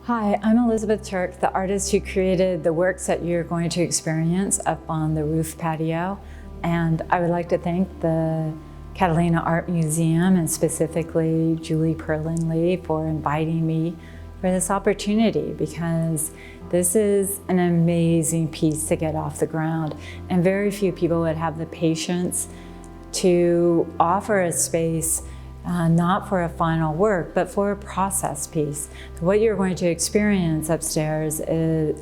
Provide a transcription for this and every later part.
Hi, I'm Elizabeth Turk, the artist who created the works that you're going to experience up on the roof patio. And I would like to thank the Catalina Art Museum and specifically Julie Perlin-Lee for inviting me for this opportunity, because this is an amazing piece to get off the ground. And very few people would have the patience to offer a space not for a final work, but for a process piece. So what you're going to experience upstairs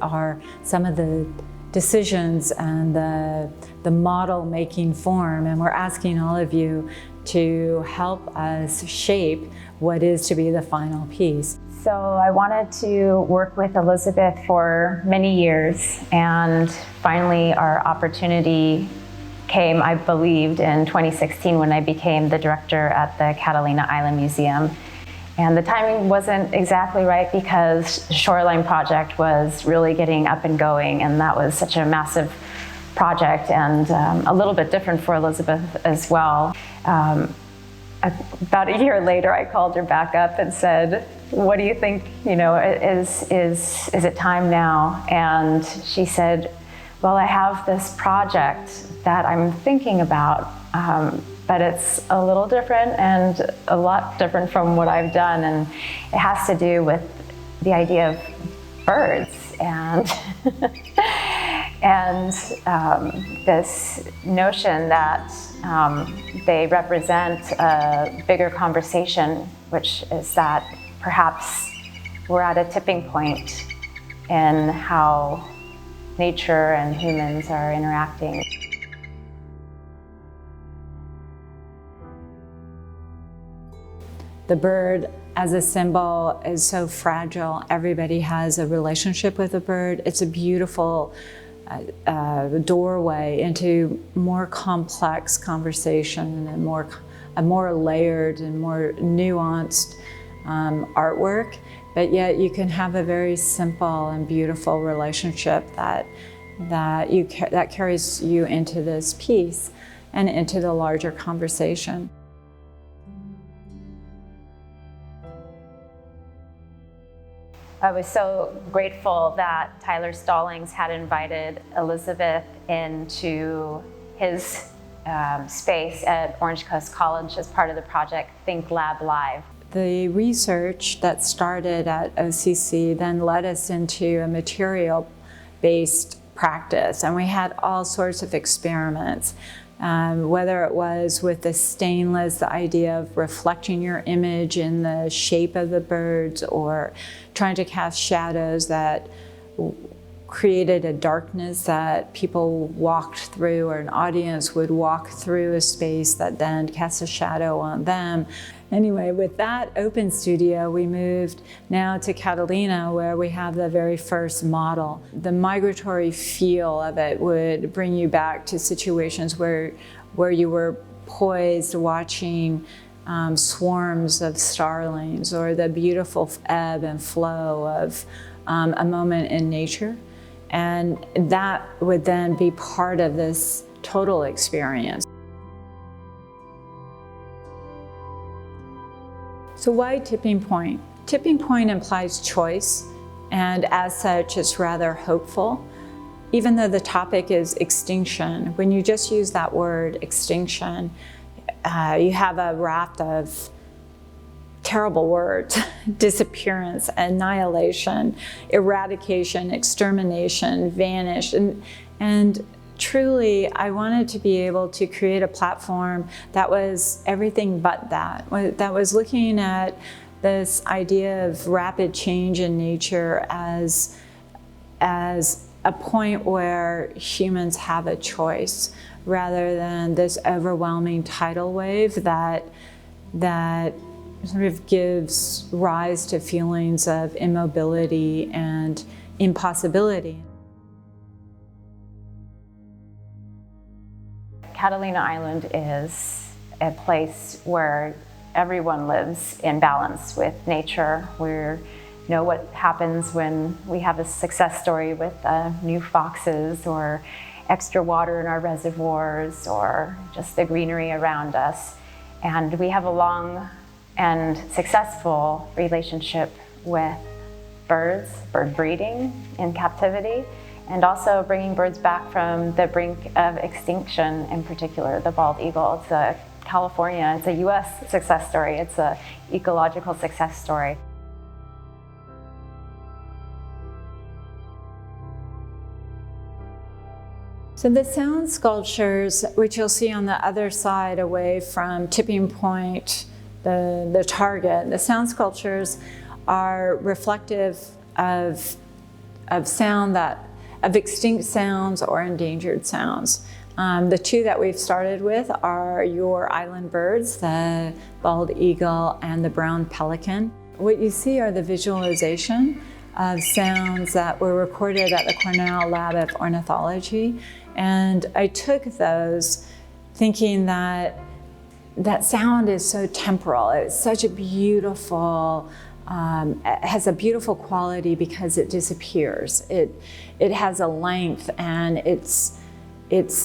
are some of the decisions and the model making form, and we're asking all of you to help us shape what is to be the final piece. So I wanted to work with Elizabeth for many years, and finally our opportunity came, I believed, in 2016 when I became the director at the Catalina Island Museum. And the timing wasn't exactly right because the Shoreline project was really getting up and going, and that was such a massive project and a little bit different for Elizabeth as well. About a year later, I called her back up and said, "What do you think, is it time now?" And she said, "Well, I have this project that I'm thinking about, but it's a little different and a lot different from what I've done, and it has to do with the idea of birds and and this notion that they represent a bigger conversation, which is that perhaps we're at a tipping point in how nature and humans are interacting." The bird as a symbol is so fragile. Everybody has a relationship with a bird. It's a beautiful doorway into more complex conversation and a more layered and more nuanced artwork. But yet you can have a very simple and beautiful relationship that carries you into this piece and into the larger conversation. I was so grateful that Tyler Stallings had invited Elizabeth into his space at Orange Coast College as part of the project Think Lab Live. The research that started at OCC then led us into a material-based practice, and we had all sorts of experiments. Whether it was with the stainless, the idea of reflecting your image in the shape of the birds, or trying to cast shadows that created a darkness that people walked through, or an audience would walk through a space that then casts a shadow on them. Anyway, with that open studio, we moved now to Catalina, where we have the very first model. The migratory feel of it would bring you back to situations where you were poised watching swarms of starlings, or the beautiful ebb and flow of a moment in nature. And that would then be part of this total experience. So why tipping point? Tipping point implies choice, and as such, it's rather hopeful. Even though the topic is extinction, when you just use that word, extinction, you have a raft of terrible words: disappearance, annihilation, eradication, extermination, vanish. And truly, I wanted to be able to create a platform that was everything but that was looking at this idea of rapid change in nature as a point where humans have a choice, rather than this overwhelming tidal wave that sort of gives rise to feelings of immobility and impossibility. Catalina Island is a place where everyone lives in balance with nature. We know what happens when we have a success story with new foxes, or extra water in our reservoirs, or just the greenery around us. And we have a long and successful relationship with birds, bird breeding in captivity, and also bringing birds back from the brink of extinction, in particular the bald eagle. It's a California, it's a US success story, it's an ecological success story. So the sound sculptures, which you'll see on the other side away from tipping point, the target, the sound sculptures are reflective of sound of extinct sounds or endangered sounds. The two that we've started with are your island birds, the bald eagle and the brown pelican. What you see are the visualization of sounds that were recorded at the Cornell Lab of Ornithology. And I took those thinking that sound is so temporal. It's such a beautiful, it has a beautiful quality because it disappears. It has a length, and it's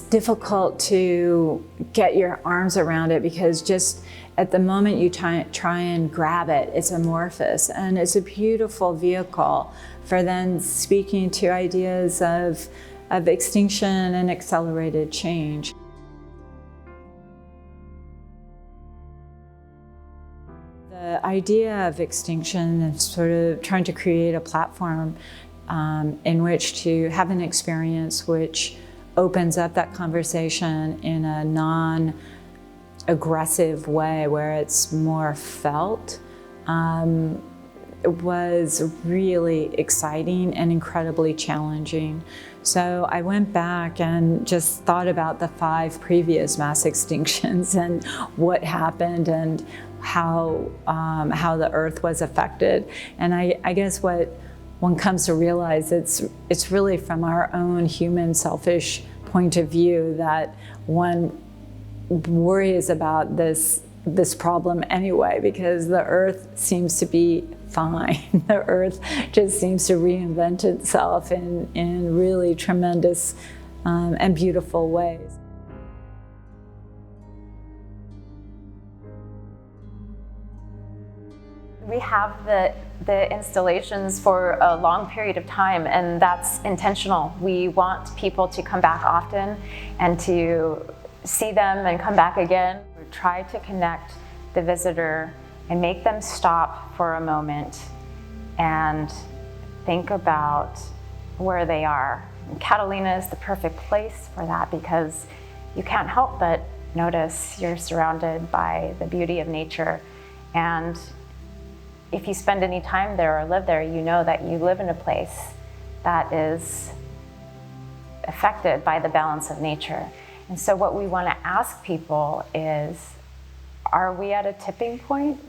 difficult to get your arms around it because just at the moment you try and grab it, it's amorphous. And it's a beautiful vehicle for then speaking to ideas of extinction and accelerated change. The idea of extinction is sort of trying to create a platform in which to have an experience which opens up that conversation in a non-aggressive way where it's more felt. It was really exciting and incredibly challenging. So I went back and just thought about the 5 previous mass extinctions and what happened and how the Earth was affected. And I guess what one comes to realize, it's really from our own human selfish point of view that one worries about this problem anyway, because the Earth seems to be fine. The Earth just seems to reinvent itself in really tremendous and beautiful ways. We have the installations for a long period of time, and that's intentional. We want people to come back often and to see them and come back again. We try to connect the visitor and make them stop for a moment and think about where they are. And Catalina is the perfect place for that because you can't help but notice you're surrounded by the beauty of nature. And if you spend any time there or live there, you know that you live in a place that is affected by the balance of nature. And so what we want to ask people is, are we at a tipping point